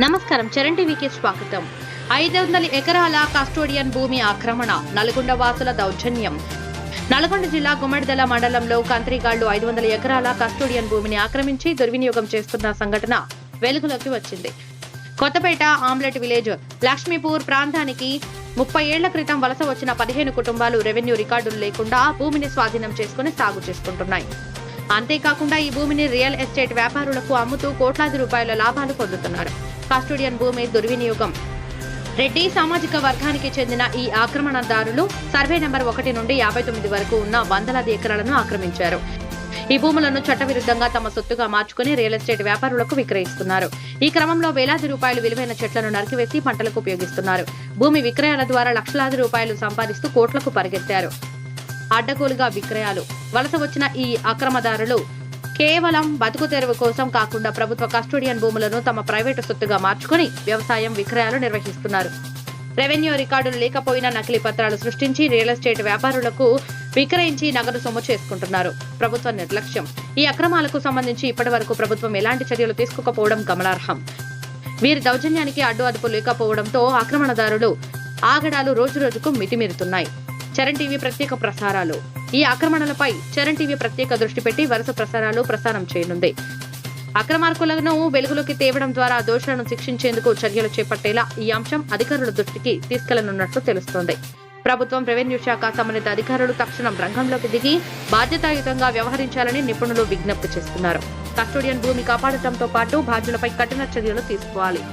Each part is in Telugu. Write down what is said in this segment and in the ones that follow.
నమస్కారం, చరణ్ టీవీకి స్వాగతం. 500 ఎకరాల కస్టోడియన్ భూమి ఆక్రమణ, నల్గొండ వాసుల దౌర్జన్యం. నల్గొండ జిల్లా గుమ్మడిదల మండలంలో కంత్రిగాళ్లు 500 ఎకరాల కస్టోడియన్ భూమిని ఆక్రమించి దుర్వినియోగం చేస్తున్న సంఘటన వెలుగులోకి వచ్చింది. కొత్తపేట ఆమ్లెట్ విలేజ్ లక్ష్మీపూర్ ప్రాంతానికి 30 ఏళ్ల క్రితం వలస వచ్చిన 15 కుటుంబాలు రెవెన్యూ రికార్డులు లేకుండా భూమిని స్వాధీనం చేసుకుని సాగు చేసుకుంటున్నాయి. అంతేకాకుండా ఈ భూమిని రియల్ ఎస్టేట్ వ్యాపారులకు అమ్ముతూ కోట్లాది రూపాయల లాభాలు పొందుతున్నారు. కస్టోడియన్ భూమి దుర్వినియోగం. రెడ్డి సామాజిక వర్గానికి చెందిన ఈ ఆక్రమణదారులు సర్వే నెంబర్ 1 నుండి 59 వరకు ఉన్న వందలాది ఎకరాలను ఆక్రమించారు. ఈ భూములను చట్టవిరుద్ధంగా తమ సొత్తుగా మార్చుకుని రియల్ ఎస్టేట్ వ్యాపారులకు విక్రయిస్తున్నారు. ఈ క్రమంలో వేలాది రూపాయలు విలువైన చెట్లను నరికివేసి పంటలకు ఉపయోగిస్తున్నారు. భూమి విక్రయాల ద్వారా లక్షలాది రూపాయలు సంపాదిస్తూ కోట్లకు పరిగెత్తారు. అడ్డగోలుగా విక్రయాలు. వలస వచ్చిన ఈ అక్రమదారులు కేవలం బతుకు తెరువు కోసం కాకుండా ప్రభుత్వ కస్టోడియన్ భూములను తమ ప్రైవేటు సొత్తుగా మార్చుకుని వ్యవసాయం విక్రయాలు నిర్వహిస్తున్నారు. రెవెన్యూ రికార్డులు లేకపోయినా నకిలీ పత్రాలు సృష్టించి రియల్ ఎస్టేట్ వ్యాపారులకు విక్రయించి నగదు సొమ్ము చేసుకుంటున్నారు. ప్రభుత్వ నిర్లక్ష్యం. ఈ అక్రమాలకు సంబంధించి ఇప్పటి వరకు ప్రభుత్వం ఎలాంటి చర్యలు తీసుకోకపోవడం గమనార్హం. వీరి దౌర్జన్యానికి అడ్డు అదుపు లేకపోవడంతో ఆక్రమణదారులు ఆగడాలు రోజురోజుకు మితిమీరుతున్నాయి. చరణ్ టీవీ ప్రత్యేక ప్రసారాలు. ఈ ఆక్రమణలపై చరణ్ టీవీ ప్రత్యేక దృష్టి పెట్టి వరుస ప్రసారం చేయనుంది. అక్రమార్కులను వెలుగులోకి తేవడం ద్వారా దోషులను శిక్షించేందుకు చర్యలు చేపట్టేలా ఈ అంశం అధికారుల దృష్టికి తీసుకెళ్లనున్నట్లు తెలుస్తోంది. ప్రభుత్వం, రెవెన్యూ శాఖ సంబంధిత అధికారులు తక్షణం రంగంలోకి దిగి బాధ్యతాయుతంగా వ్యవహరించాలని నిపుణులు విజ్ఞప్తి చేస్తున్నారు. కస్టోడియన్ భూమి కాపాడటంతో పాటు బాధ్యులపై కఠిన చర్యలు తీసుకోవాలి.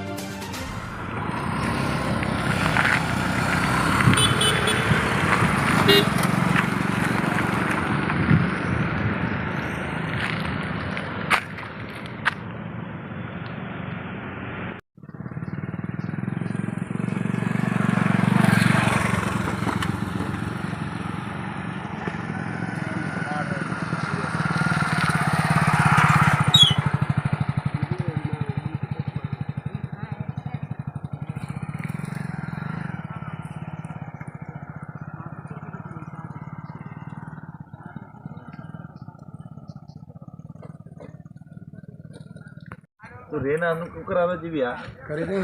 तो रेना कुकर आवे जीविया खरीदे